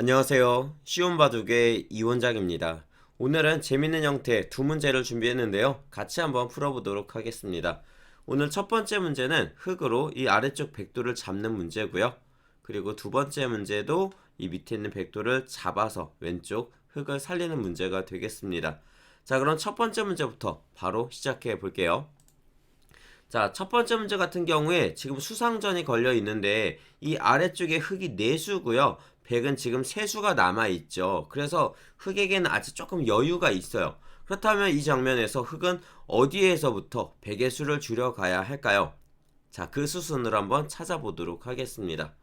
안녕하세요. 쉬운 바둑의 이원장입니다. 오늘은 재밌는 형태 두 문제를 준비했는데요. 같이 한번 풀어보도록 하겠습니다. 오늘 첫 번째 문제는 흙으로 이 아래쪽 백도를 잡는 문제고요. 그리고 두 번째 문제도 이 밑에 있는 백도를 잡아서 왼쪽 흙을 살리는 문제가 되겠습니다. 자, 그럼 첫 번째 문제부터 바로 시작해 볼게요. 자, 첫 번째 문제 같은 경우에 지금 수상전이 걸려 있는데 이 아래쪽에 흙이 4수고요. 백은 지금 3수가 남아있죠. 그래서 흙에게는 아직 조금 여유가 있어요. 그렇다면 이 장면에서 흙은 어디에서부터 백의 수를 줄여가야 할까요? 자, 그 수순으로 한번 찾아보도록 하겠습니다.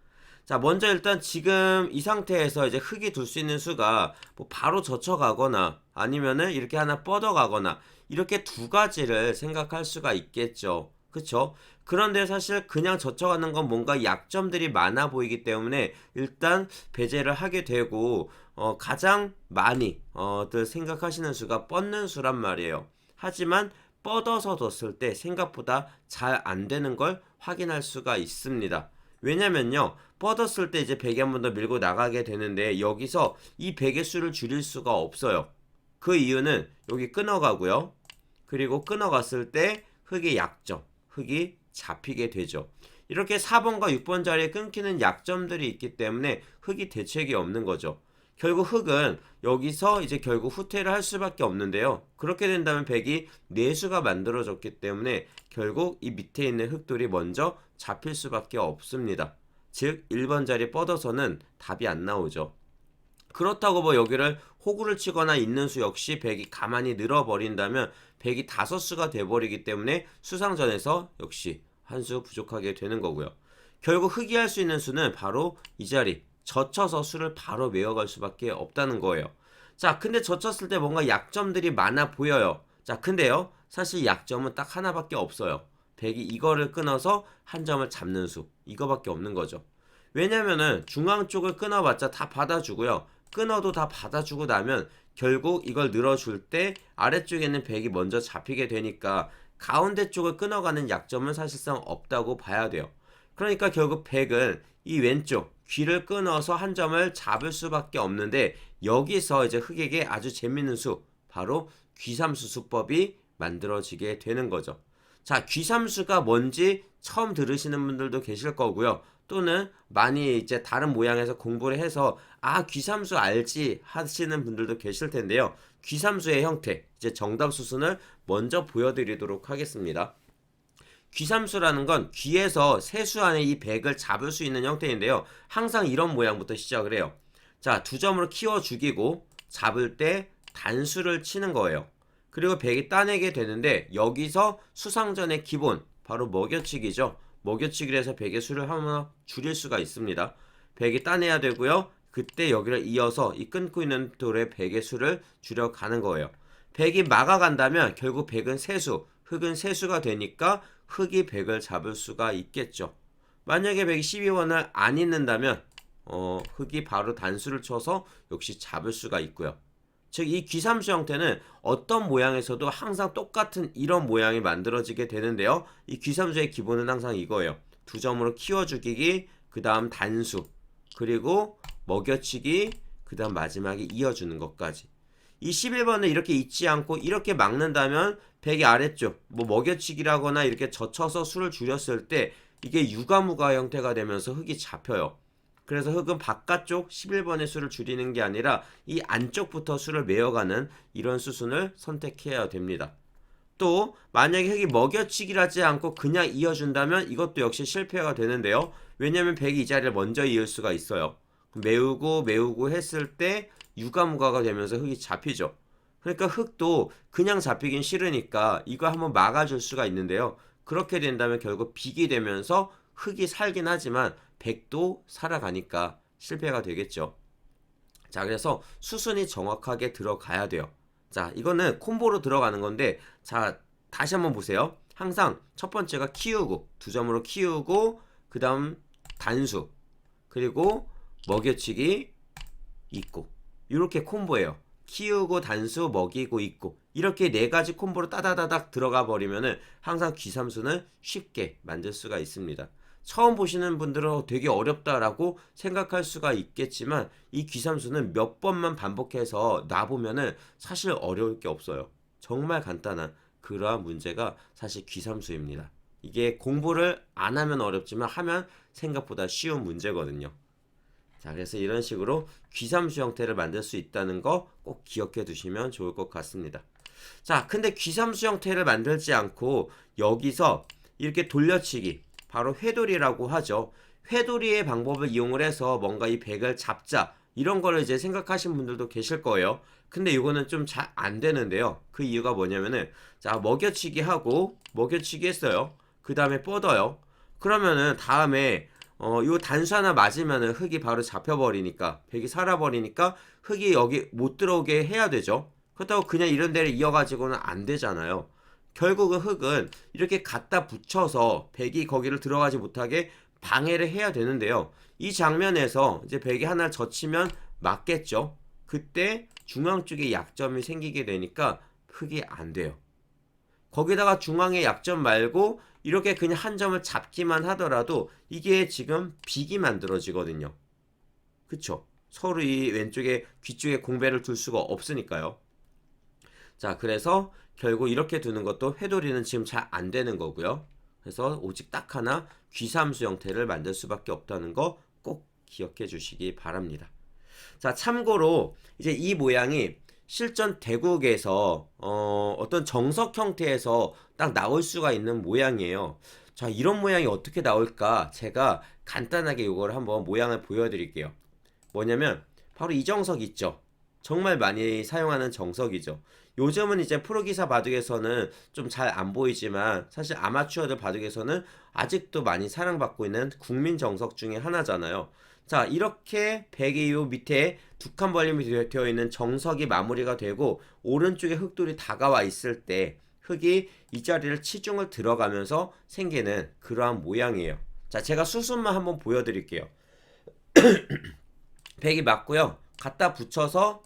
자, 먼저 일단 지금 이 상태에서 이제 흙이 둘 수 있는 수가 뭐 바로 젖혀가거나 아니면은 이렇게 하나 뻗어가거나 이렇게 두 가지를 생각할 수가 있겠죠. 그쵸? 그런데 사실 그냥 젖혀가는 건 뭔가 약점들이 많아 보이기 때문에 일단 배제를 하게 되고 가장 많이 들 생각하시는 수가 뻗는 수란 말이에요. 하지만 뻗어서 뒀을 때 생각보다 잘 안 되는 걸 확인할 수가 있습니다. 왜냐면요, 뻗었을 때 이제 백이 한 번 더 밀고 나가게 되는데 여기서 이 백의 수를 줄일 수가 없어요. 그 이유는 여기 끊어가고요. 그리고 끊어갔을 때 흙의 약점, 흙이 잡히게 되죠. 이렇게 4번과 6번 자리에 끊기는 약점들이 있기 때문에 흙이 대책이 없는 거죠. 결국 흙은 여기서 이제 결국 후퇴를 할 수밖에 없는데요. 그렇게 된다면 백이 4수가 만들어졌기 때문에 결국 이 밑에 있는 흙돌이 먼저 잡힐 수밖에 없습니다. 즉 1번 자리 뻗어서는 답이 안 나오죠. 그렇다고 뭐 여기를 호구를 치거나 있는 수 역시 백이 가만히 늘어버린다면 백이 5수가 돼버리기 때문에 수상전에서 역시 한 수 부족하게 되는 거고요. 결국 흙이 할 수 있는 수는 바로 이 자리 젖혀서 수를 바로 메어갈 수밖에 없다는 거예요. 자, 근데 젖혔을 때 뭔가 약점들이 많아 보여요. 자, 근데요, 사실 약점은 딱 하나밖에 없어요. 백이 이거를 끊어서 한 점을 잡는 수, 이거밖에 없는 거죠. 왜냐면은 중앙 쪽을 끊어봤자 다 받아주고요. 끊어도 다 받아주고 나면 결국 이걸 늘어줄 때 아래쪽에 있는 백이 먼저 잡히게 되니까 가운데 쪽을 끊어가는 약점은 사실상 없다고 봐야 돼요. 그러니까 결국 백은 이 왼쪽 귀를 끊어서 한 점을 잡을 수밖에 없는데 여기서 이제 흑에게 아주 재밌는 수, 바로 귀삼수 수법이 만들어지게 되는 거죠. 자, 귀삼수가 뭔지 처음 들으시는 분들도 계실 거고요. 또는 많이 이제 다른 모양에서 공부를 해서 귀삼수 알지 하시는 분들도 계실 텐데요. 귀삼수의 형태, 이제 정답 수순을 먼저 보여드리도록 하겠습니다. 귀삼수라는 건 귀에서 세수 안에 이 백을 잡을 수 있는 형태인데요. 항상 이런 모양부터 시작을 해요. 자, 두 점으로 키워 죽이고 잡을 때 단수를 치는 거예요. 그리고 백이 따내게 되는데 여기서 수상전의 기본, 바로 먹여치기죠. 먹여치기를 해서 백의 수를 한번 줄일 수가 있습니다. 백이 따내야 되고요. 그때 여기를 이어서 이 끊고 있는 돌의 백의 수를 줄여가는 거예요. 백이 막아간다면 결국 백은 세수, 흙은 세수가 되니까 흙이 백을 잡을 수가 있겠죠. 만약에 백이 12원을 안 있는다면 흙이 바로 단수를 쳐서 역시 잡을 수가 있고요. 즉 이 귀삼수 형태는 어떤 모양에서도 항상 똑같은 이런 모양이 만들어지게 되는데요. 이 귀삼수의 기본은 항상 이거예요. 두 점으로 키워 죽이기, 그 다음 단수, 그리고 먹여치기, 그 다음 마지막에 이어주는 것까지. 이 11번을 이렇게 잊지 않고 이렇게 막는다면 백의 아래쪽 뭐 먹여치기라거나 이렇게 젖혀서 수를 줄였을 때 이게 유가무가 형태가 되면서 흙이 잡혀요. 그래서 흙은 바깥쪽 11번의 수를 줄이는 게 아니라 이 안쪽부터 수를 메어가는 이런 수순을 선택해야 됩니다. 또 만약에 흙이 먹여치기를 하지 않고 그냥 이어준다면 이것도 역시 실패가 되는데요. 왜냐면 백이 이 자리를 먼저 이을 수가 있어요. 메우고 했을 때 유가무가가 되면서 흙이 잡히죠. 그러니까 흙도 그냥 잡히긴 싫으니까 이거 한번 막아줄 수가 있는데요. 그렇게 된다면 결국 빅이 되면서 흙이 살긴 하지만 백도 살아가니까 실패가 되겠죠. 자, 그래서 수순이 정확하게 들어가야 돼요. 자, 이거는 콤보로 들어가는 건데, 자, 다시 한번 보세요. 항상 첫 번째가 키우고, 두 점으로 키우고, 그 다음 단수, 그리고 먹여치기, 있고. 이렇게 콤보예요. 키우고, 단수, 먹이고, 있고. 이렇게 네 가지 콤보로 따다다닥 들어가 버리면은 항상 귀삼수는 쉽게 만들 수가 있습니다. 처음 보시는 분들은 되게 어렵다라고 생각할 수가 있겠지만 이 귀삼수는 몇 번만 반복해서 놔보면은 사실 어려울 게 없어요. 정말 간단한 그러한 문제가 사실 귀삼수입니다. 이게 공부를 안 하면 어렵지만 하면 생각보다 쉬운 문제거든요. 자, 그래서 이런 식으로 귀삼수 형태를 만들 수 있다는 거 꼭 기억해 두시면 좋을 것 같습니다. 자, 근데 귀삼수 형태를 만들지 않고 여기서 이렇게 돌려치기, 바로 회돌이라고 하죠. 회돌이의 방법을 이용을 해서 뭔가 이 백을 잡자, 이런 거를 이제 생각하신 분들도 계실 거예요. 근데 이거는 좀 잘 안 되는데요. 그 이유가 뭐냐면은, 자, 먹여치기 하고 먹여치기 했어요. 그 다음에 뻗어요. 그러면은 다음에 요 단수 하나 맞으면은 흙이 바로 잡혀버리니까, 백이 살아버리니까 흙이 여기 못 들어오게 해야 되죠. 그렇다고 그냥 이런 데를 이어가지고는 안 되잖아요. 결국은 흙은 이렇게 갖다 붙여서 백이 거기를 들어가지 못하게 방해를 해야 되는데요. 이 장면에서 이제 백이 하나 젖히면 맞겠죠. 그때 중앙 쪽에 약점이 생기게 되니까 흙이 안 돼요. 거기다가 중앙에 약점 말고 이렇게 그냥 한 점을 잡기만 하더라도 이게 지금 빅이 만들어지거든요. 그쵸? 서로 이 왼쪽에 귀 쪽에 공배를 둘 수가 없으니까요. 자, 그래서 결국 이렇게 두는 것도 회돌이는 지금 잘 안 되는 거고요. 그래서 오직 딱 하나 귀삼수 형태를 만들 수밖에 없다는 거 꼭 기억해 주시기 바랍니다. 자, 참고로 이제 이 모양이 실전 대국에서 어떤 정석 형태에서 딱 나올 수가 있는 모양이에요. 자, 이런 모양이 어떻게 나올까? 제가 간단하게 이걸 한번 모양을 보여드릴게요. 뭐냐면 바로 이 정석 있죠. 정말 많이 사용하는 정석이죠. 요즘은 이제 프로기사 바둑에서는 좀 잘 안 보이지만 사실 아마추어들 바둑에서는 아직도 많이 사랑받고 있는 국민 정석 중에 하나잖아요. 자, 이렇게 백이 요 밑에 두 칸 벌림이 되어 있는 정석이 마무리가 되고 오른쪽에 흑돌이 다가와 있을 때 흑이 이 자리를 치중을 들어가면서 생기는 그러한 모양이에요. 자, 제가 수순만 한번 보여드릴게요. 백이 맞고요. 갖다 붙여서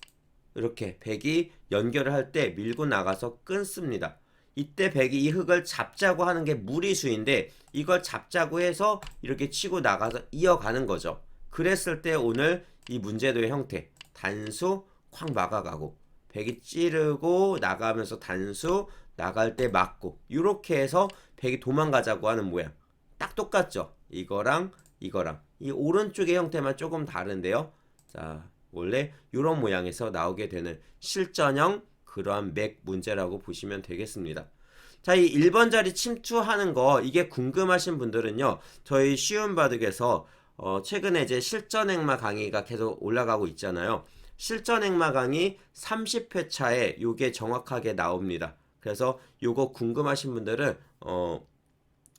이렇게 백이 연결을 할 때 밀고 나가서 끊습니다. 이때 백이 이 흙을 잡자고 하는 게 무리수인데 이걸 잡자고 해서 이렇게 치고 나가서 이어가는 거죠. 그랬을 때 오늘 이 문제도의 형태, 단수 콱 막아가고 백이 찌르고 나가면서 단수 나갈 때 막고 이렇게 해서 백이 도망가자고 하는 모양 딱 똑같죠. 이거랑 이거랑 이 오른쪽의 형태만 조금 다른데요. 자, 원래 이런 모양에서 나오게 되는 실전형 그러한 맥 문제라고 보시면 되겠습니다. 자, 이 1번 자리 침투하는 거 이게 궁금하신 분들은요. 저희 쉬운 바둑에서 최근에 이제 실전행마 강의가 계속 올라가고 있잖아요. 실전행마 강의 30회차에 요게 정확하게 나옵니다. 그래서 요거 궁금하신 분들은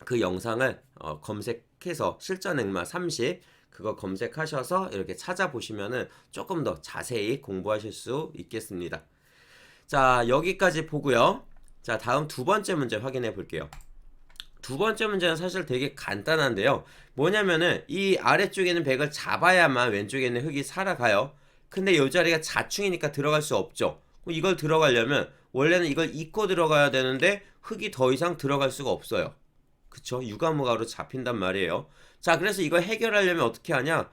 그 영상을 검색해서 실전행마 30 그거 검색하셔서 이렇게 찾아보시면은 조금 더 자세히 공부하실 수 있겠습니다. 자, 여기까지 보고요. 자, 다음 두 번째 문제 확인해 볼게요. 두 번째 문제는 사실 되게 간단한데요. 뭐냐면은 이 아래쪽에는 백을 잡아야만 왼쪽에 있는 흙이 살아가요. 근데 이 자리가 자충이니까 들어갈 수 없죠. 이걸 들어가려면 원래는 이걸 잇고 들어가야 되는데 흙이 더 이상 들어갈 수가 없어요. 그쵸? 유가무가로 잡힌단 말이에요. 자, 그래서 이걸 해결하려면 어떻게 하냐?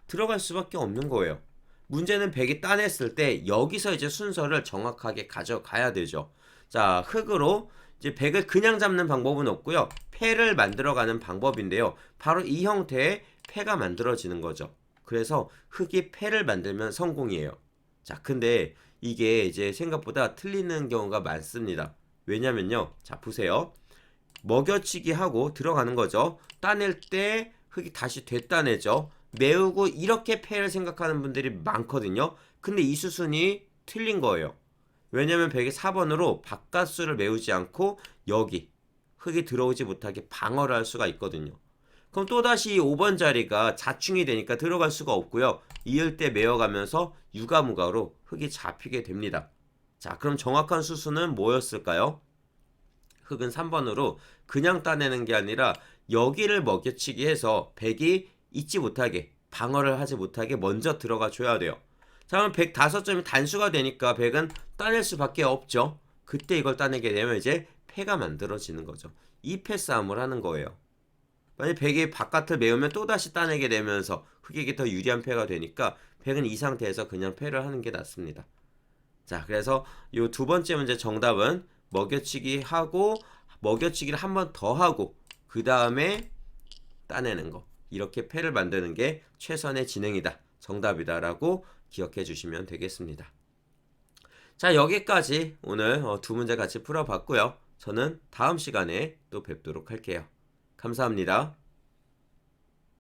들어갈 수밖에 없는 거예요. 문제는 백이 따냈을 때 여기서 이제 순서를 정확하게 가져가야 되죠. 자, 흙으로 이제 백을 그냥 잡는 방법은 없고요. 패를 만들어가는 방법인데요. 바로 이 형태의 패가 만들어지는 거죠. 그래서 흙이 패를 만들면 성공이에요. 자, 근데 이게 이제 생각보다 틀리는 경우가 많습니다. 왜냐면요. 자, 보세요. 먹여치기 하고 들어가는 거죠. 따낼 때 흙이 다시 되따내죠. 메우고 이렇게 패를 생각하는 분들이 많거든요. 근데 이 수순이 틀린 거예요. 왜냐면 백이 4번으로 바깥수를 메우지 않고 여기 흙이 들어오지 못하게 방어를 할 수가 있거든요. 그럼 또다시 5번 자리가 자충이 되니까 들어갈 수가 없고요. 이을 때 메어가면서 유가무가로 흙이 잡히게 됩니다. 자, 그럼 정확한 수순은 뭐였을까요? 흙은 3번으로 그냥 따내는 게 아니라 여기를 먹여치기 해서 백이 잊지 못하게 방어를 하지 못하게 먼저 들어가 줘야 돼요. 자, 그럼 105점이 단수가 되니까 백은 따낼 수밖에 없죠. 그때 이걸 따내게 되면 이제 패가 만들어지는 거죠. 이 패 싸움을 하는 거예요. 만약 백이 바깥을 메우면 또다시 따내게 되면서 흑에게 더 유리한 패가 되니까 백은 이 상태에서 그냥 패를 하는 게 낫습니다. 자, 그래서 요 두 번째 문제 정답은 먹여치기 하고 먹여치기를 한 번 더 하고 그 다음에 따내는 거, 이렇게 패를 만드는 게 최선의 진행이다, 정답이다 라고 기억해 주시면 되겠습니다. 자, 여기까지 오늘 두 문제 같이 풀어봤고요. 저는 다음 시간에 또 뵙도록 할게요. 감사합니다.